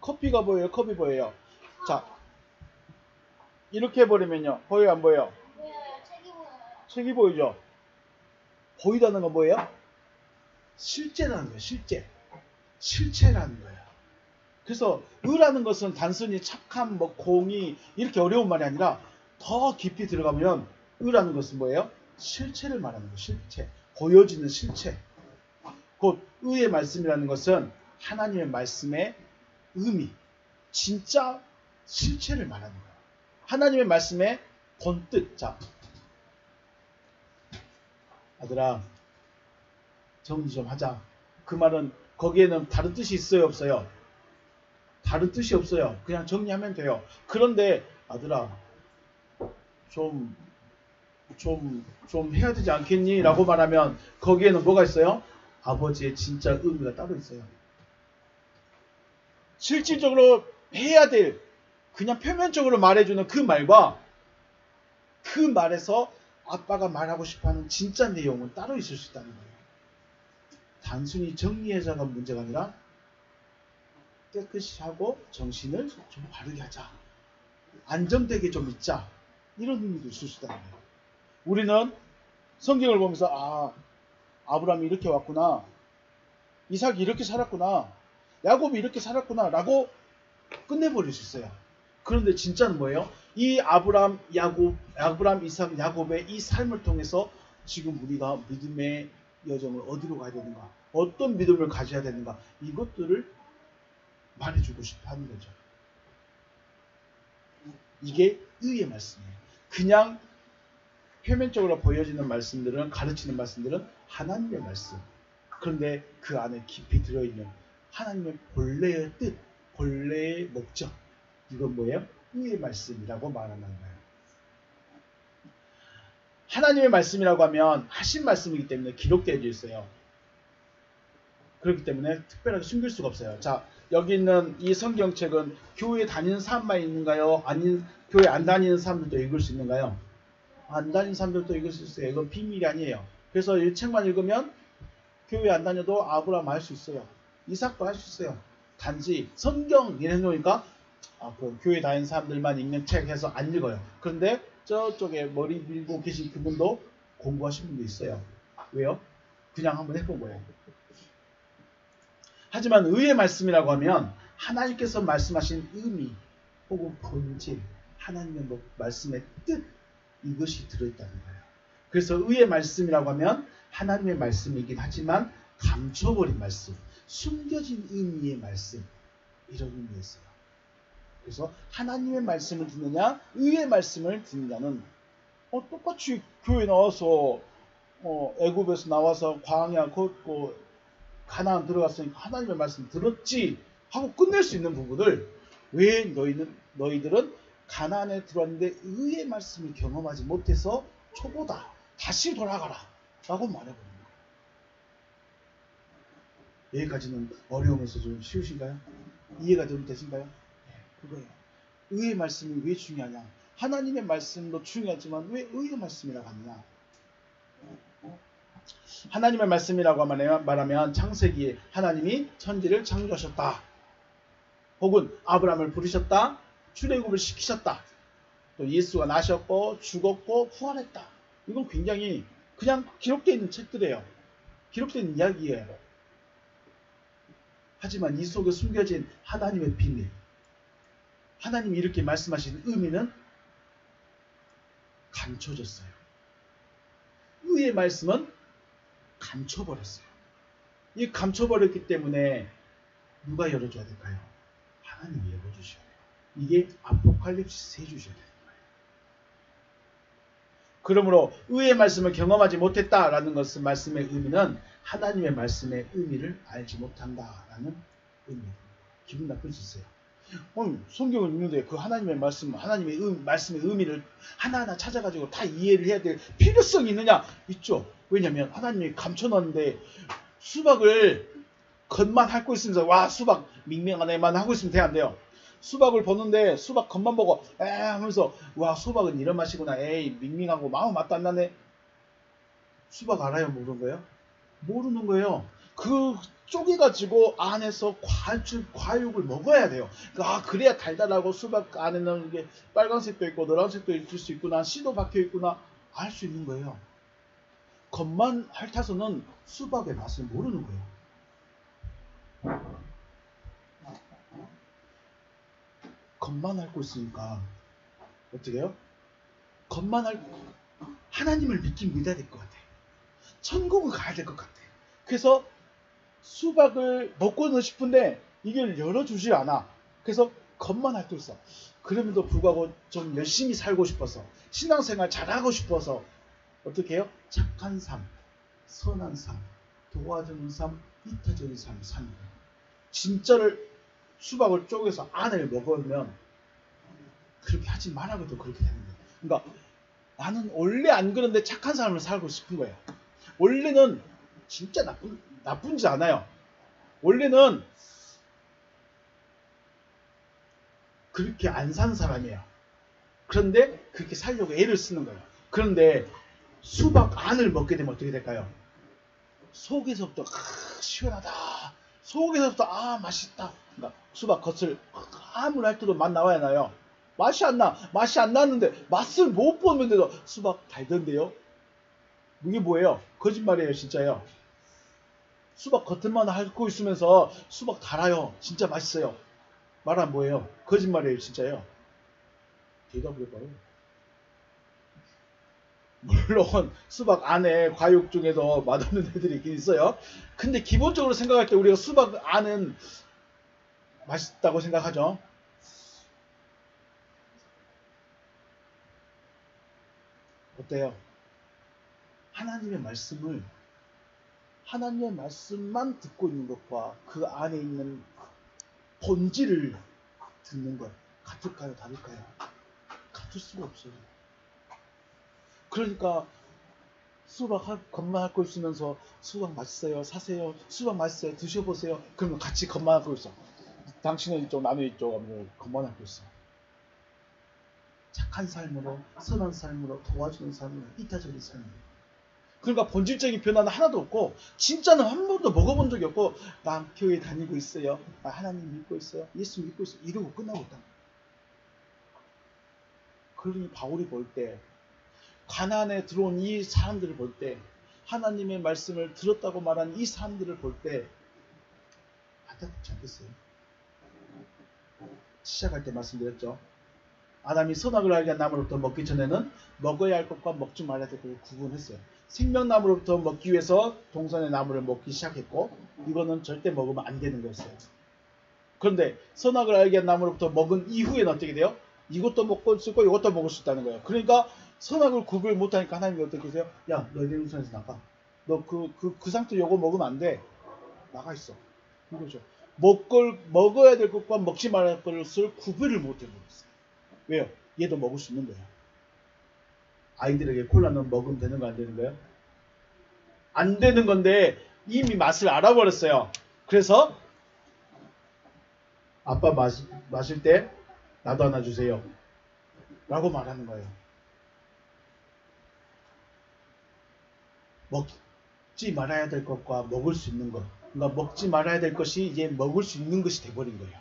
커피가 보여요? 컵이 보여요? 자, 이렇게 해버리면요. 보여요? 안 보여요? 보여요. 책이 보여요. 책이 보이죠? 보이다는 건 뭐예요? 실제라는 거예요. 실체라는 거예요. 그래서 의라는 것은 단순히 착함, 뭐 공의 이렇게 어려운 말이 아니라 더 깊이 들어가면 의라는 것은 뭐예요? 실체를 말하는 거예요. 실체. 보여지는 실체. 곧 의의 말씀이라는 것은 하나님의 말씀의 의미, 진짜 실체를 말하는 거예요. 하나님의 말씀의 본뜻. 자, 아들아, 정리 좀 하자. 그 말은 거기에는 다른 뜻이 있어요, 없어요? 다른 뜻이 없어요. 그냥 정리하면 돼요. 그런데 아들아, 좀 해야 되지 않겠니? 라고 말하면 거기에는 뭐가 있어요? 아버지의 진짜 의미가 따로 있어요. 실질적으로 해야 될, 그냥 표면적으로 말해주는 그 말과 그 말에서 아빠가 말하고 싶어하는 진짜 내용은 따로 있을 수 있다는 거예요. 단순히 정리해서가 문제가 아니라 깨끗이 하고 정신을 좀 바르게 하자. 안정되게 좀 있자. 이런 의미도 있을 수 있다는 거예요. 우리는 성경을 보면서 아브라함이 이렇게 왔구나. 이삭이 이렇게 살았구나. 야곱이 이렇게 살았구나. 라고 끝내버릴 수 있어요. 그런데 진짜는 뭐예요? 이 아브라함, 이삭, 야곱의 이 삶을 통해서 지금 우리가 믿음의 여정을 어디로 가야 되는가? 어떤 믿음을 가져야 되는가? 이것들을 말해주고 싶어 하는 거죠. 이게 의의 말씀이에요. 그냥 표면적으로 보여지는 말씀들은, 가르치는 말씀들은 하나님의 말씀. 그런데 그 안에 깊이 들어있는 하나님의 본래의 뜻, 본래의 목적. 이건 뭐예요? 의의 말씀이라고 말하는 거예요. 하나님의 말씀이라고 하면 하신 말씀이기 때문에 기록되어 있어요. 그렇기 때문에 특별하게 숨길 수가 없어요. 자, 여기 있는 이 성경책은 교회 다니는 사람만 있는가요? 아닌 교회 안 다니는 사람들도 읽을 수 있는가요? 안 다니는 사람들도 읽을 수 있어요. 이건 비밀이 아니에요. 그래서 이 책만 읽으면 교회 안 다녀도 아브라함 할 수 있어요. 이삭도 할 수 있어요. 단지 성경 이래 놓으니까 그 교회 다니는 사람들만 읽는 책 해서 안 읽어요. 그런데 저쪽에 머리 밀고 계신 그분도 공부하신 분도 있어요. 왜요? 그냥 한번 해본 거예요. 하지만 의의 말씀이라고 하면 하나님께서 말씀하신 의미 혹은 본질, 하나님의 말씀의 뜻, 이것이 들어있다는 거예요. 그래서 의의 말씀이라고 하면 하나님의 말씀이긴 하지만 감춰버린 말씀, 숨겨진 의미의 말씀, 이런 의미였어요. 그래서 하나님의 말씀을 듣느냐, 의의 말씀을 듣느냐는 똑같이 교회 나와서 애굽에서 나와서 광야 걷고 가나안 들어갔으니까 하나님의 말씀 들었지 하고 끝낼 수 있는 부분을 왜 너희들은 가나안에 들어왔는데 의의 말씀을 경험하지 못해서 초보다 다시 돌아가라 라고 말해버린 거예요. 여기까지는 어려우면서 좀 쉬우신가요? 이해가 좀 되신가요? 네, 그거예요. 의의 말씀이 왜 중요하냐? 하나님의 말씀도 중요하지만 왜 의의 말씀이라고 하느냐? 하나님의 말씀이라고 말하면 창세기에 하나님이 천지를 창조하셨다. 혹은 아브라함을 부르셨다. 출애굽을 시키셨다. 또 예수가 나셨고 죽었고 부활했다. 이건 굉장히 그냥 기록되어 있는 책들이에요. 기록되어 있는 이야기예요. 하지만 이 속에 숨겨진 하나님의 비밀, 하나님이 이렇게 말씀하신 의미는 감춰졌어요. 의의 말씀은 감춰버렸어요. 이 감춰버렸기 때문에 누가 열어줘야 될까요? 하나님이 열어주셔야 돼요. 이게 아포칼립시스 해주셔야 되는 거예요. 그러므로 의의 말씀을 경험하지 못했다라는 것은 말씀의 의미는 하나님의 말씀의 의미를 알지 못한다라는 의미입니다. 기분 나쁠 수 있어요. 성경을 읽는데 그 하나님의 말씀, 말씀의 의미를 하나하나 찾아가지고 다 이해를 해야 될 필요성이 있느냐? 있죠. 왜냐하면 하나님이 감춰놨는데 수박을 겉만 핥고 있으면서 와 수박 밍밍하네만 하고 있으면 돼 안 돼요? 수박을 보는데 수박 겉만 보고 하면서 와 수박은 이런 맛이구나. 에이 밍밍하고 마음 맛도 안 나네. 수박 알아요? 모르는 거예요? 모르는 거예요. 그 쪼개가지고 안에서 과육을 먹어야 돼요. 그래야 달달하고 수박 안에는 이게 빨간색도 있고 노란색도 있을 수 있구나, 씨도 박혀 있구나 알 수 있는 거예요. 겉만 핥아서는 수박의 맛을 모르는 거예요. 겉만 핥고 있으니까 어떻게 해요? 겉만 핥고 하나님을 믿어야 될 것 같아. 천국을 가야 될 것 같아. 그래서 수박을 먹고는 싶은데 이걸 열어주질 않아. 그래서 겉만 핥고 있어. 그럼에도 불구하고 좀 열심히 살고 싶어서, 신앙생활 잘하고 싶어서 어떻게 해요? 착한 삶, 선한 삶, 도와주는 삶, 이타적인 삶 사는 거예요. 진짜를 수박을 쪼개서 안을 먹으면 그렇게 하지 말아도 그렇게 되는 거예요. 그러니까 나는 원래 안 그런데 착한 삶을 살고 싶은 거예요. 원래는 진짜 나쁜지 않아요. 원래는 그렇게 안 사는 사람이에요. 그런데 그렇게 살려고 애를 쓰는 거예요. 그런데 수박 안을 먹게 되면 어떻게 될까요? 속에서부터 시원하다. 속에서부터 맛있다. 그러니까 수박 겉을 아무리 할 때도 맛 나와야 나요. 맛이 안 나. 맛이 안 나는데 맛을 못 보는데도 수박 달던데요. 이게 뭐예요? 거짓말이에요, 진짜요. 수박 겉만 핥고 있으면서 수박 달아요. 진짜 맛있어요. 말은 뭐예요? 거짓말이에요, 진짜요. 대답을 해봐요. 물론 수박 안에 과육 중에서 맛없는 애들이 있긴 있어요. 근데 기본적으로 생각할 때 우리가 수박 안은 맛있다고 생각하죠. 어때요? 하나님의 말씀만 듣고 있는 것과 그 안에 있는 본질을 듣는 것 같을까요? 다를까요? 같을 수가 없어요. 그러니까 수박 겉만 핥고 있으면서 수박 맛있어요, 사세요, 수박 맛있어요, 드셔보세요. 그러면 같이 겉만 핥고 있어. 당신은 이쪽, 나는 이쪽 하면 겉만 핥고 있어. 착한 삶으로, 선한 삶으로, 도와주는 삶으로, 이타적인 삶으로. 그러니까 본질적인 변화는 하나도 없고, 진짜는 한 번도 먹어본 적이 없고, 나 교회 다니고 있어요, 나 하나님 믿고 있어요, 예수 믿고 있어요, 이러고 끝나고 있다. 그러니 바울이 볼 때, 가나안에 들어온 이 사람들을 볼 때, 하나님의 말씀을 들었다고 말한 이 사람들을 볼 때 안타깝지 않겠어요? 시작할 때 말씀드렸죠. 아담이 선악을 알게 한 나무로부터 먹기 전에는 먹어야 할 것과 먹지 말아야 될 것을 구분했어요. 생명나무로부터 먹기 위해서 동산의 나무를 먹기 시작했고, 이거는 절대 먹으면 안 되는 거였어요. 그런데 선악을 알게 한 나무로부터 먹은 이후에는 어떻게 돼요? 이것도 먹을 수 있고 이것도 먹을 수 있다는 거예요. 그러니까 선악을 구별 못하니까 하나님이 어떻게 하세요? 야, 너 에덴 동산에서 나가. 너 그 상태 이거 먹으면 안 돼. 나가 있어. 이거죠. 먹어야 될 것과 먹지 말아야 할 것을 구별을 못 해버렸어요. 왜요? 얘도 먹을 수 있는 거예요. 아이들에게 콜라는 먹으면 되는 거 안 되는 거예요? 안 되는 건데 이미 맛을 알아버렸어요. 그래서 아빠 마실 때 나도 하나 주세요 라고 말하는 거예요. 먹지 말아야 될 것과 먹을 수 있는 것, 그러니까 먹지 말아야 될 것이 이제 먹을 수 있는 것이 돼버린 거예요.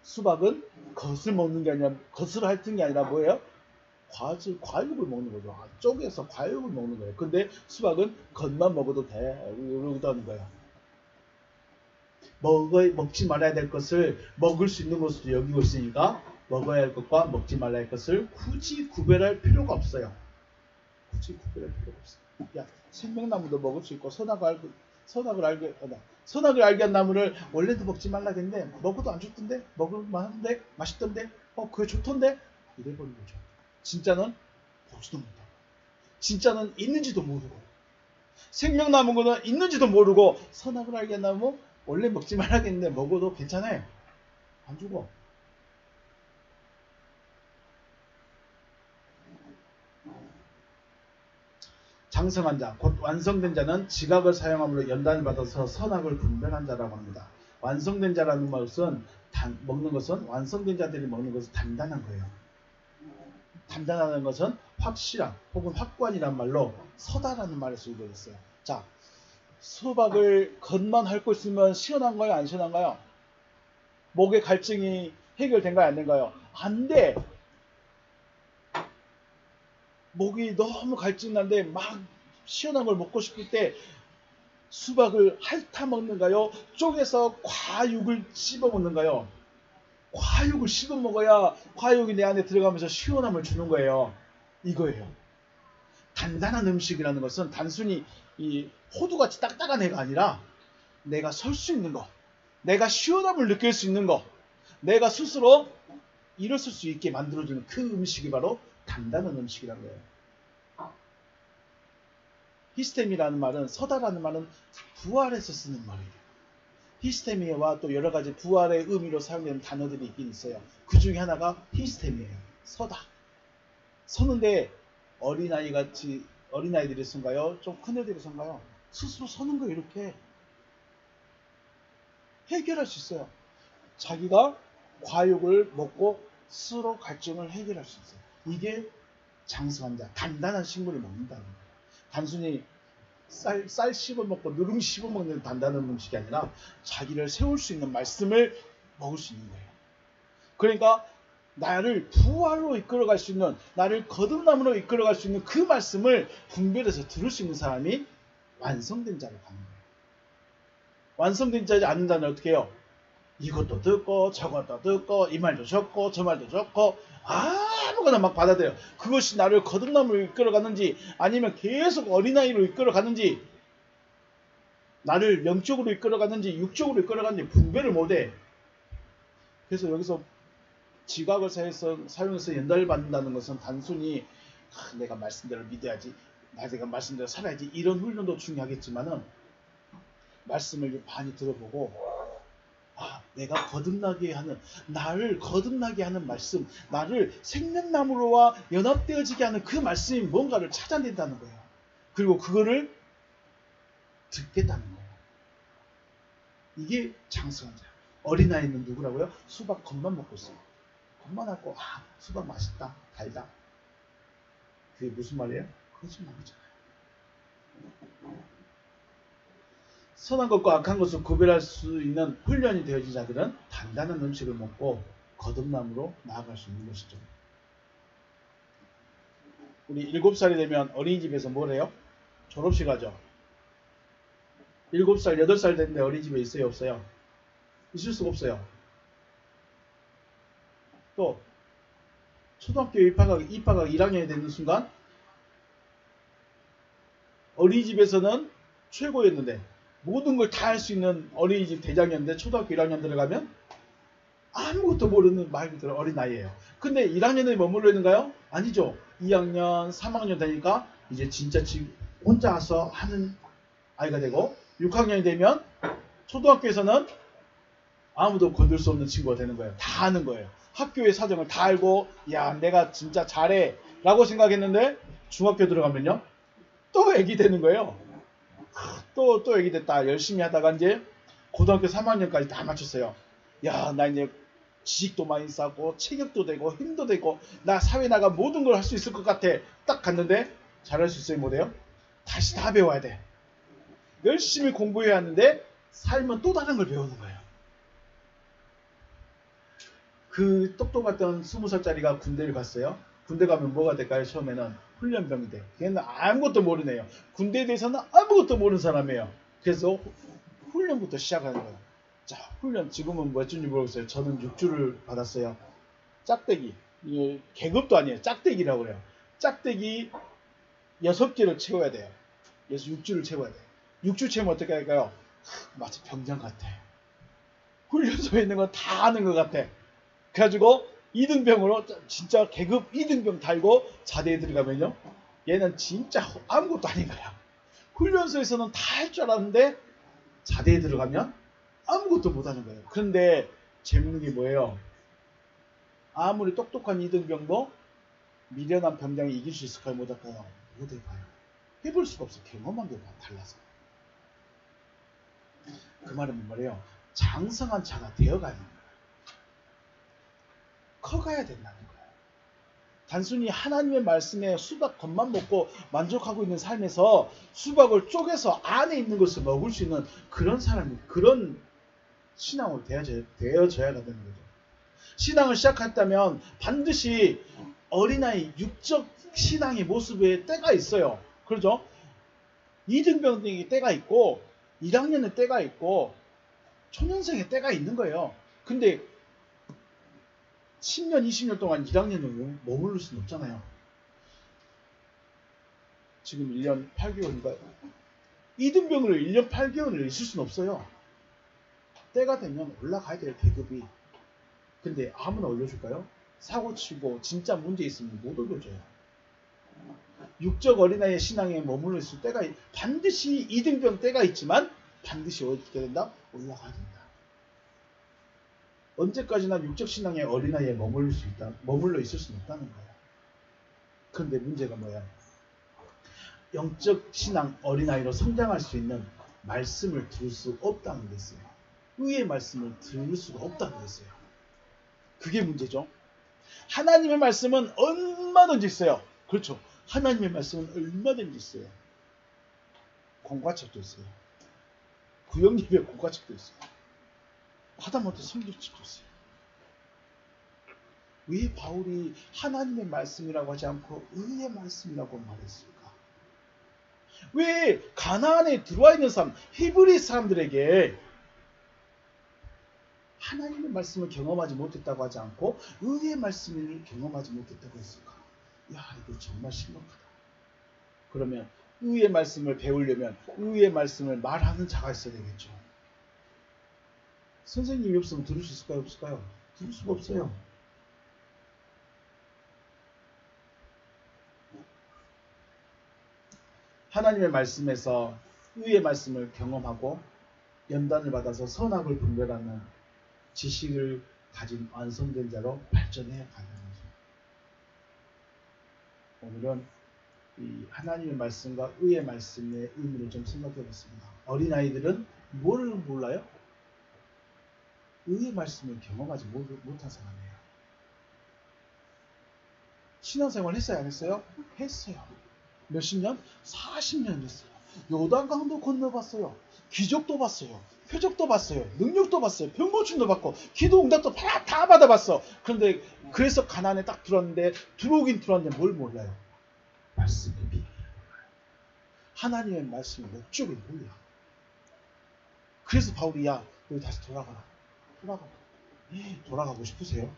수박은 겉을 먹는 게 아니라, 겉을 핥은 게 아니라 뭐예요? 과육을 먹는 거죠. 쪼개서 과육을 먹는 거예요. 근데 수박은 겉만 먹어도 돼. 이러다는 거예요. 먹지 말아야 될 것을 먹을 수 있는 것으로 여기고 있으니까 먹어야 할 것과 먹지 말아야 할 것을 굳이 구별할 필요가 없어요. 굳이 구별할 필요가 없어요. 야, 생명나무도 먹을 수 있고 선악을 알게 한 나무를 원래도 먹지 말라겠는데 먹어도 안 좋던데, 먹을만 한데, 맛있던데, 그게 좋던데, 이래버린 거죠. 진짜는 보지도 못하고, 진짜는 있는지도 모르고, 생명나무는 있는지도 모르고, 선악을 알게 한 나무 원래 먹지 말라겠는데 먹어도 괜찮아요. 안 죽어. 장성한 자, 곧 완성된 자는 지각을 사용함으로 연단을 받아서 선악을 분별한 자라고 합니다. 완성된 자라는 것은 먹는 것은, 완성된 자들이 먹는 것은 단단한 거예요. 단단하다는 것은 확실한 혹은 확고한이란 말로 서다라는 말을 쓰고 있어요. 자, 수박을 겉만 핥고 있으면 시원한가요? 안 시원한가요? 목의 갈증이 해결된가요? 안 된가요? 안 돼. 목이 너무 갈증난데 막 시원한 걸 먹고 싶을 때 수박을 핥아 먹는가요? 쪼개서 과육을 씹어 먹는가요? 과육을 씹어 먹어야 과육이 내 안에 들어가면서 시원함을 주는 거예요. 이거예요. 단단한 음식이라는 것은 단순히 이 호두같이 딱딱한 애가 아니라 내가 설 수 있는 거, 내가 시원함을 느낄 수 있는 거, 내가 스스로 일어설 수 있게 만들어주는 그 음식이 바로 단단한 음식이라는 거예요. 히스테미라는 말은, 서다라는 말은 부활해서 쓰는 말이에요. 히스테미와 또 여러 가지 부활의 의미로 사용되는 단어들이 있긴 있어요. 그 중에 하나가 히스테미예요. 서다. 서는데 어린아이들이 선가요? 좀 큰 애들이 선가요? 스스로 서는 거 이렇게 해결할 수 있어요. 자기가 과육을 먹고 스스로 갈증을 해결할 수 있어요. 이게 장성한 자, 단단한 식물을 먹는다는 거예요. 단순히 쌀 씹어 먹고 누룽지 씹어 먹는 단단한 음식이 아니라 자기를 세울 수 있는 말씀을 먹을 수 있는 거예요. 그러니까 나를 부활로 이끌어갈 수 있는, 나를 거듭남으로 이끌어갈 수 있는 그 말씀을 분별해서 들을 수 있는 사람이 완성된 자로 가는 거예요. 완성된 자지 않는다면 어떻게 해요? 이것도 듣고 저것도 듣고 이 말도 좋고 저 말도 좋고 아무거나 막 받아들여요. 그것이 나를 거듭남으로 이끌어가는지 아니면 계속 어린아이로 이끌어가는지, 나를 영적으로 이끌어가는지 육적으로 이끌어가는지 분별을 못해. 그래서 여기서 지각을 사용해서 연단을 받는다는 것은 단순히 내가 말씀대로 믿어야지, 내가 말씀대로 살아야지, 이런 훈련도 중요하겠지만은 말씀을 많이 들어보고 내가 거듭나게 하는, 나를 거듭나게 하는 말씀, 나를 생명나무로와 연합되어지게 하는 그 말씀이 뭔가를 찾아낸다는 거예요. 그리고 그거를 듣겠다는 거예요. 이게 장성한 자예요. 어린아이는 누구라고요? 수박 겉만 먹고 있어요. 겉만 핥고 수박 맛있다, 달다. 그게 무슨 말이에요? 거짓말이잖아요. 선한 것과 악한 것을 구별할 수 있는 훈련이 되어진 자들은 단단한 음식을 먹고 거듭남으로 나아갈 수 있는 것이죠. 우리 7살이 되면 어린이집에서 뭘 해요? 졸업식 하죠. 7살, 8살 됐는데 어린이집에 있어요? 없어요? 있을 수가 없어요. 또 초등학교 입학하기 1학년이 되는 순간 어린이집에서는 최고였는데 모든 걸 다 할 수 있는 어린이집 대장이었는데 초등학교 1학년 들어가면 아무것도 모르는 말 그대로 어린 나이예요. 근데 1학년에 머물러 있는가요? 아니죠. 2학년, 3학년 되니까 이제 진짜 혼자 와서 하는 아이가 되고, 6학년이 되면 초등학교에서는 아무도 건들 수 없는 친구가 되는 거예요. 다 아는 거예요. 학교의 사정을 다 알고, 야 내가 진짜 잘해 라고 생각했는데 중학교 들어가면요 또 애기 되는 거예요. 또 애기 됐다. 열심히 하다가 이제 고등학교 3학년까지 다 마쳤어요. 야 나 이제 지식도 많이 쌓고 체격도 되고 힘도 되고 나 사회 나가 모든 걸 할 수 있을 것 같아. 딱 갔는데 잘할 수 있어요? 못해요? 다시 다 배워야 돼. 열심히 공부해야 하는데 살면 또 다른 걸 배우는 거예요. 그 똑똑했던 20살짜리가 군대를 갔어요. 군대 가면 뭐가 될까요? 처음에는 훈련병이 돼. 걔는 아무것도 모르네요. 군대에 대해서는 아무것도 모르는 사람이에요. 그래서 훈련부터 시작하는 거예요. 자, 훈련 지금은 몇 주인지 모르겠어요. 저는 6주를 받았어요. 짝대기. 계급도 아니에요. 짝대기라고 그래요. 짝대기 6개를 채워야 돼요. 그래서 6주를 채워야 돼요. 6주 채우면 어떻게 할까요? 마치 병장 같아. 훈련소에 있는 건 다 아는 것 같아. 그래가지고 2등병으로 진짜 계급 2등병 달고 자대에 들어가면요 얘는 진짜 아무것도 아닌 거야. 훈련소에서는 다 할 줄 알았는데 자대에 들어가면 아무것도 못하는 거예요. 그런데 재밌는 게 뭐예요? 아무리 똑똑한 2등병도 미련한 병장이 이길 수 있을까요? 못할까요? 못해봐요. 해볼 수가 없어. 경험한 게 달라서. 그 말은 뭔 말이에요? 장성한 자가 되어가는 거예요. 커가야 된다는 거예요. 단순히 하나님의 말씀에 수박 겉만 먹고 만족하고 있는 삶에서 수박을 쪼개서 안에 있는 것을 먹을 수 있는 그런 사람이, 그런 신앙으로 되어져야 된다는 거죠. 신앙을 시작했다면 반드시 어린아이 육적 신앙의 모습에 때가 있어요. 그렇죠? 이등병등의 때가 있고 1학년의 때가 있고 초년생의 때가 있는 거예요. 근데 10년, 20년 동안 1학년에 머무를 수는 없잖아요. 지금 1년 8개월인가요? 이등병으로 1년 8개월을 있을 수는 없어요. 때가 되면 올라가야 돼요, 계급이. 근데 아무나 올려줄까요? 사고치고 진짜 문제 있으면 못 올려줘요. 육적 어린아이의 신앙에 머물러 있을 때가 반드시 이등병 때가 있지만 반드시 어떻게 된다? 올라가야 된다. 언제까지나 육적 신앙의 어린아이에 머물러 있을 수는 없다는 거예요. 그런데 문제가 뭐야? 영적 신앙 어린아이로 성장할 수 있는 말씀을 들을 수 없다는 게 있어요. 의의 말씀을 들을 수가 없다는 게 있어요. 그게 문제죠. 하나님의 말씀은 얼마든지 있어요. 그렇죠. 하나님의 말씀은 얼마든지 있어요. 공과책도 있어요. 구역예배 공과책도 있어요. 하다못해 성경책도 있어요. 왜 바울이 하나님의 말씀이라고 하지 않고 의의 말씀이라고 말했을까? 왜 가나안에 들어와 있는 사람, 히브리 사람들에게 하나님의 말씀을 경험하지 못했다고 하지 않고 의의 말씀을 경험하지 못했다고 했을까? 야, 이거 정말 심각하다. 그러면 의의 말씀을 배우려면 의의 말씀을 말하는 자가 있어야 되겠죠. 선생님이 없으면 들을 수 있을까요? 없을까요? 들을 수가 없어요. 하나님의 말씀에서 의의 말씀을 경험하고 연단을 받아서 선악을 분별하는 지식을 가진 완성된 자로 발전해야 가는 거죠. 오늘은 이 하나님의 말씀과 의의 말씀의 의미를 좀 생각해 봤습니다. 어린아이들은 뭘 몰라요? 의의 말씀을 경험하지 못한 사람이에요. 신앙생활 했어요? 안 했어요? 했어요. 몇십 년? 40년 했어요. 요단강도 건너봤어요. 기적도 봤어요. 표적도 봤어요. 능력도 봤어요. 병고침도 받고 기도 응답도 다 받아봤어. 그런데 그래서 가나안에 딱 들어왔는데 들어오긴 들어왔는데 뭘 몰라요? 말씀의 비밀을 몰라요. 하나님의 말씀의 목적을 몰라. 그래서 바울이 야, 너희 다시 돌아가라. 돌아가고 싶으세요?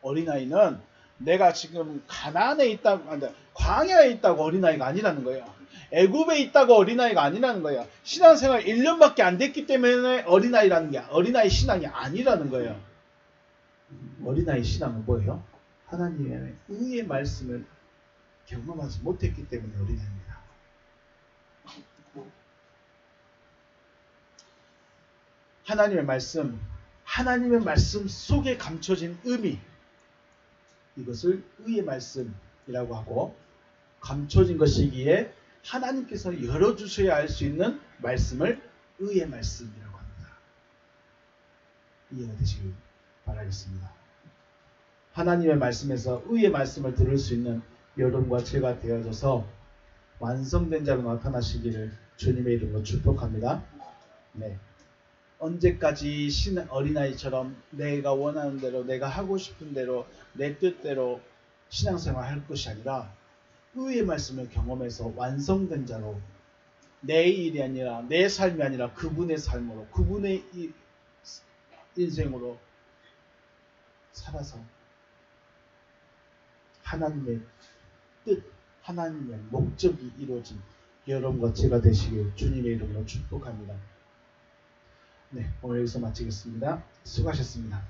어린아이는 내가 지금 가나안에 있다고, 광야에 있다고 어린아이가 아니라는 거예요. 애굽에 있다고 어린아이가 아니라는 거예요. 신앙생활 1년밖에 안 됐기 때문에 어린아이라는 게 어린아이 신앙이 아니라는 거예요. 어린아이 신앙은 뭐예요? 하나님의 의의 말씀을 경험하지 못했기 때문에 어린아이입니다. 하나님의 말씀 속에 감춰진 의미, 이것을 의의 말씀이라고 하고, 감춰진 것이기에 하나님께서 열어주셔야 할 수 있는 말씀을 의의 말씀이라고 합니다. 이해가 되시길 바라겠습니다. 하나님의 말씀에서 의의 말씀을 들을 수 있는 여러분과 제가 되어져서 완성된 자로 나타나시기를 주님의 이름으로 축복합니다. 네. 언제까지 어린아이처럼 내가 원하는 대로, 내가 하고 싶은 대로, 내 뜻대로 신앙생활 할 것이 아니라 의의 말씀을 경험해서 완성된 자로, 내 일이 아니라, 내 삶이 아니라 그분의 삶으로, 그분의 인생으로 살아서 하나님의 뜻, 하나님의 목적이 이루어진 여러분과 제가 되시길 주님의 이름으로 축복합니다. 네, 오늘 여기서 마치겠습니다. 수고하셨습니다.